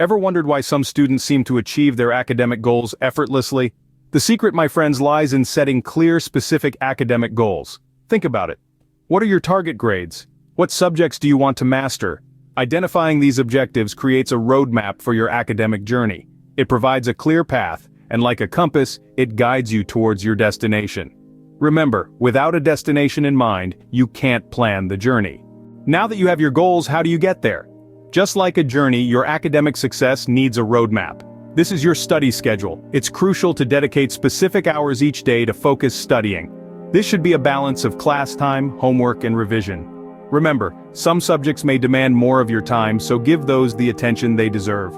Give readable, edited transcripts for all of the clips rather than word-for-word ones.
Ever wondered why some students seem to achieve their academic goals effortlessly? The secret, my friends, lies in setting clear, specific academic goals. Think about it. What are your target grades? What subjects do you want to master? Identifying these objectives creates a roadmap for your academic journey. It provides a clear path, and like a compass, it guides you towards your destination. Remember, without a destination in mind, you can't plan the journey. Now that you have your goals, how do you get there? Just like a journey, your academic success needs a roadmap. This is your study schedule. It's crucial to dedicate specific hours each day to focus studying. This should be a balance of class time, homework, and revision. Remember, some subjects may demand more of your time, so give those the attention they deserve.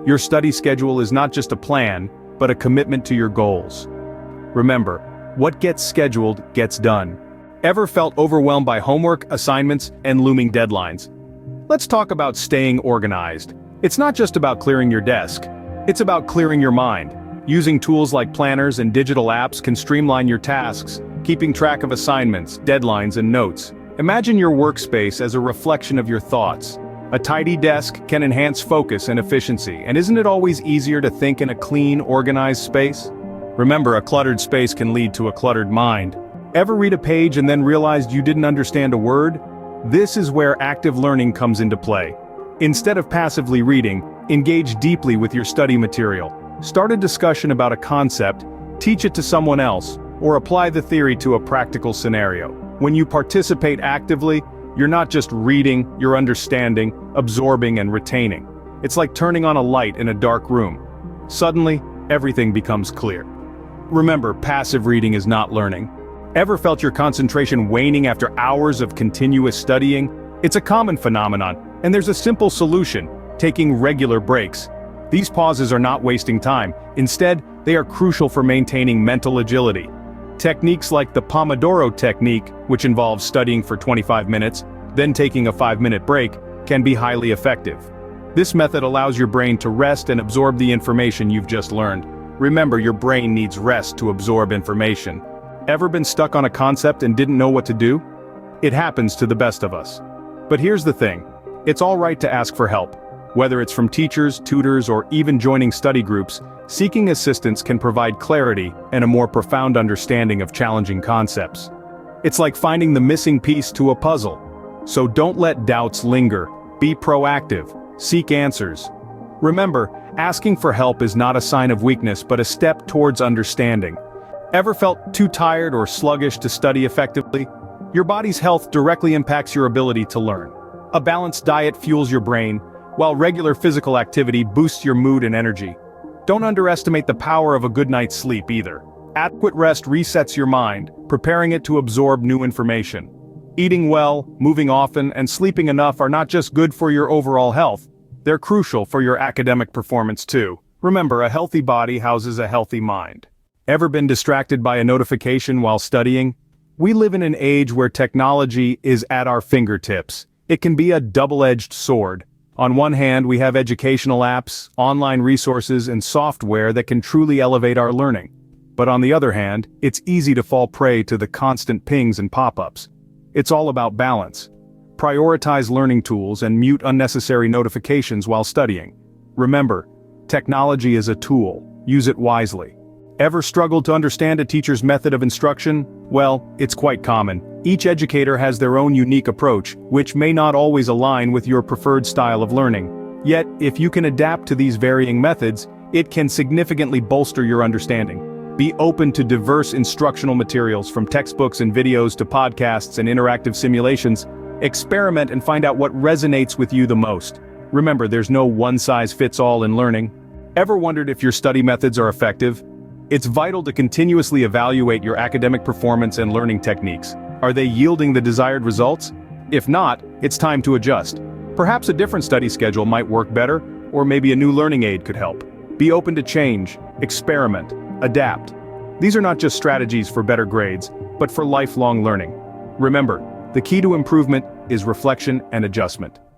Your study schedule is not just a plan, but a commitment to your goals. Remember, what gets scheduled gets done. Ever felt overwhelmed by homework, assignments, and looming deadlines? Let's talk about staying organized. It's not just about clearing your desk. It's about clearing your mind. Using tools like planners and digital apps can streamline your tasks, keeping track of assignments, deadlines, and notes. Imagine your workspace as a reflection of your thoughts. A tidy desk can enhance focus and efficiency, and isn't it always easier to think in a clean, organized space? Remember, a cluttered space can lead to a cluttered mind. Ever read a page and then realized you didn't understand a word? This is where active learning comes into play. Instead of passively reading, engage deeply with your study material. Start a discussion about a concept, teach it to someone else, or apply the theory to a practical scenario. When you participate actively, you're not just reading, you're understanding, absorbing, and retaining. It's like turning on a light in a dark room. Suddenly, everything becomes clear. Remember, passive reading is not learning. Ever felt your concentration waning after hours of continuous studying? It's a common phenomenon, and there's a simple solution: taking regular breaks. These pauses are not wasting time. Instead, they are crucial for maintaining mental agility. Techniques like the Pomodoro technique, which involves studying for 25 minutes, then taking a 5-minute break, can be highly effective. This method allows your brain to rest and absorb the information you've just learned. Remember, your brain needs rest to absorb information. Ever been stuck on a concept and didn't know what to do? It happens to the best of us. But here's the thing. It's all right to ask for help. Whether it's from teachers, tutors, or even joining study groups, seeking assistance can provide clarity and a more profound understanding of challenging concepts. It's like finding the missing piece to a puzzle. So don't let doubts linger. Be proactive. Seek answers. Remember, asking for help is not a sign of weakness but a step towards understanding. Ever felt too tired or sluggish to study effectively? Your body's health directly impacts your ability to learn. A balanced diet fuels your brain, while regular physical activity boosts your mood and energy. Don't underestimate the power of a good night's sleep either. Adequate rest resets your mind, preparing it to absorb new information. Eating well, moving often, and sleeping enough are not just good for your overall health, they're crucial for your academic performance too. Remember, a healthy body houses a healthy mind. Ever been distracted by a notification while studying? We live in an age where technology is at our fingertips. It can be a double-edged sword. On one hand, we have educational apps, online resources, and software that can truly elevate our learning. But on the other hand, it's easy to fall prey to the constant pings and pop-ups. It's all about balance. Prioritize learning tools and mute unnecessary notifications while studying. Remember, technology is a tool. Use it wisely. Ever struggled to understand a teacher's method of instruction? Well, it's quite common. Each educator has their own unique approach, which may not always align with your preferred style of learning. Yet, if you can adapt to these varying methods, it can significantly bolster your understanding. Be open to diverse instructional materials, from textbooks and videos to podcasts and interactive simulations. Experiment and find out what resonates with you the most. Remember, there's no one-size-fits-all in learning. Ever wondered if your study methods are effective? It's vital to continuously evaluate your academic performance and learning techniques. Are they yielding the desired results? If not, it's time to adjust. Perhaps a different study schedule might work better, or maybe a new learning aid could help. Be open to change, experiment, adapt. These are not just strategies for better grades, but for lifelong learning. Remember, the key to improvement is reflection and adjustment.